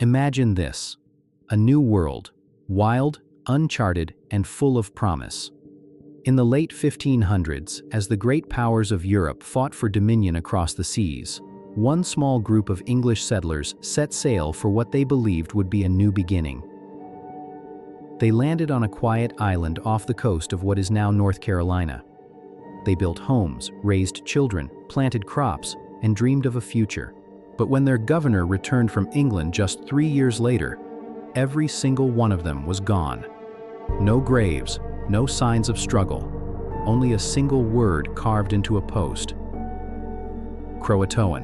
Imagine this: a new world, wild, uncharted, and full of promise. In the late 1500s, as the great powers of Europe fought for dominion across the seas, one small group of English settlers set sail for what they believed would be a new beginning. They landed on a quiet island off the coast of what is now North Carolina. They built homes, raised children, planted crops, and dreamed of a future. But when their governor returned from England just 3 years later, every single one of them was gone. No graves, no signs of struggle, only a single word carved into a post: CROATOAN.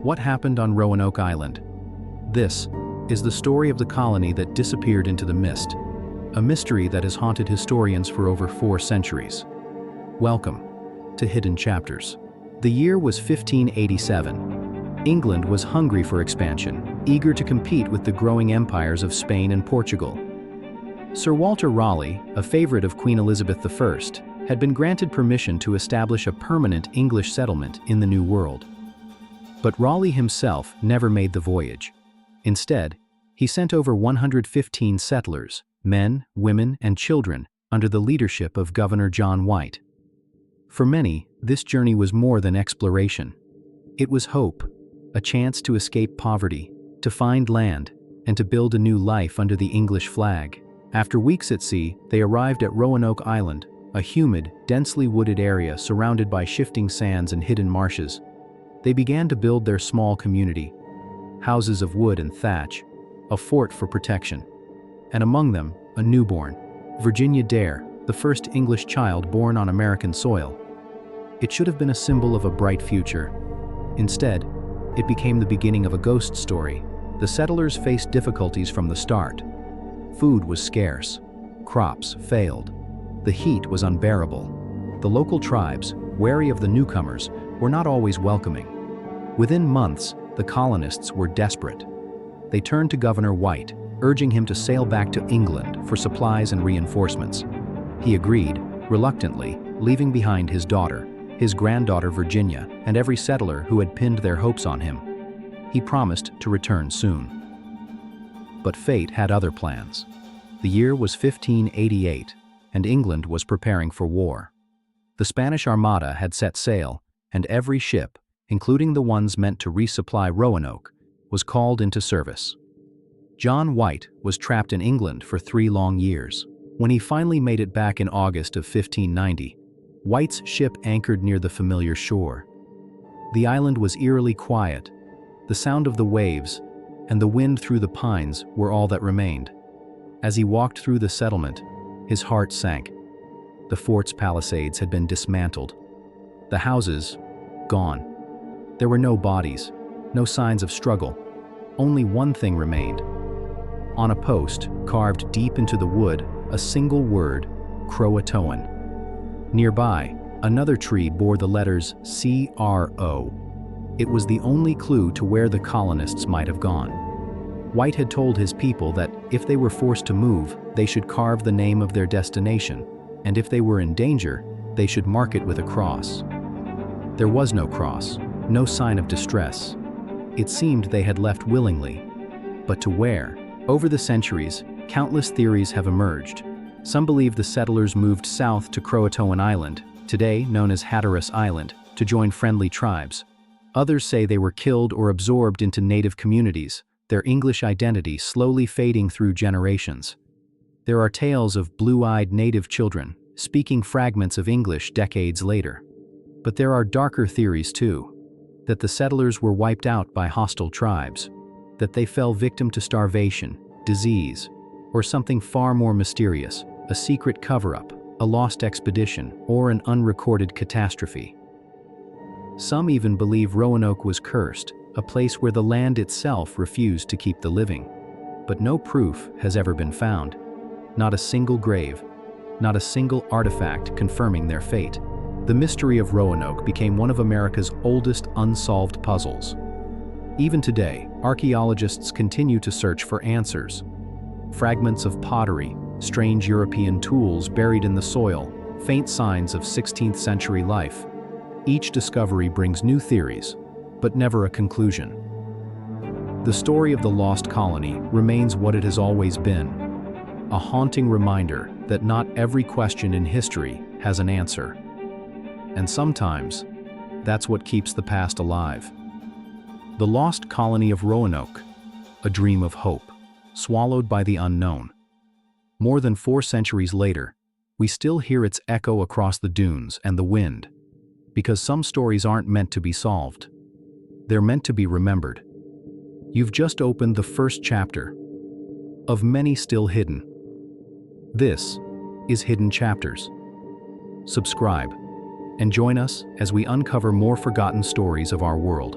What happened on Roanoke Island? This is the story of the colony that disappeared into the mist, a mystery that has haunted historians for over 4 centuries. Welcome to Hidden Chapters. The year was 1587. England was hungry for expansion, eager to compete with the growing empires of Spain and Portugal. Sir Walter Raleigh, a favorite of Queen Elizabeth I, had been granted permission to establish a permanent English settlement in the New World. But Raleigh himself never made the voyage. Instead, he sent over 115 settlers, men, women, and children, under the leadership of Governor John White. For many, this journey was more than exploration. It was hope, a chance to escape poverty, to find land, and to build a new life under the English flag. After weeks at sea, they arrived at Roanoke Island, a humid, densely wooded area surrounded by shifting sands and hidden marshes. They began to build their small community, houses of wood and thatch, a fort for protection. And among them, a newborn, Virginia Dare, the first English child born on American soil. It should have been a symbol of a bright future. Instead, it became the beginning of a ghost story. The settlers faced difficulties from the start. Food was scarce. Crops failed. The heat was unbearable. The local tribes, wary of the newcomers, were not always welcoming. Within months, the colonists were desperate. They turned to Governor White, urging him to sail back to England for supplies and reinforcements. He agreed, reluctantly, leaving behind his daughter, his granddaughter Virginia, and every settler who had pinned their hopes on him. He promised to return soon. But fate had other plans. The year was 1588, and England was preparing for war. The Spanish Armada had set sail, and every ship, including the ones meant to resupply Roanoke, was called into service. John White was trapped in England for 3 long years. When he finally made it back in August of 1590, White's ship anchored near the familiar shore. The island was eerily quiet. The sound of the waves and the wind through the pines were all that remained. As he walked through the settlement, his heart sank. The fort's palisades had been dismantled. The houses, gone. There were no bodies, no signs of struggle. Only one thing remained. On a post, carved deep into the wood, a single word: CROATOAN. Nearby, another tree bore the letters C-R-O. It was the only clue to where the colonists might have gone. White had told his people that if they were forced to move, they should carve the name of their destination, and if they were in danger, they should mark it with a cross. There was no cross, no sign of distress. It seemed they had left willingly. But to where? Over the centuries, countless theories have emerged. Some believe the settlers moved south to CROATOAN Island, today known as Hatteras Island, to join friendly tribes. Others say they were killed or absorbed into native communities, their English identity slowly fading through generations. There are tales of blue-eyed native children, speaking fragments of English decades later. But there are darker theories too, that the settlers were wiped out by hostile tribes, that they fell victim to starvation, disease, or something far more mysterious, a secret cover-up, a lost expedition, or an unrecorded catastrophe. Some even believe Roanoke was cursed, a place where the land itself refused to keep the living. But no proof has ever been found. Not a single grave, not a single artifact confirming their fate. The mystery of Roanoke became one of America's oldest unsolved puzzles. Even today, archaeologists continue to search for answers. Fragments of pottery, strange European tools buried in the soil, faint signs of 16th century life. Each discovery brings new theories, but never a conclusion. The story of the Lost Colony remains what it has always been, a haunting reminder that not every question in history has an answer. And sometimes, that's what keeps the past alive. The Lost Colony of Roanoke, a dream of hope, swallowed by the unknown. More than 4 centuries later, we still hear its echo across the dunes and the wind, because some stories aren't meant to be solved. They're meant to be remembered. You've just opened the first chapter of many still hidden. This is Hidden Chapters. Subscribe and join us as we uncover more forgotten stories of our world.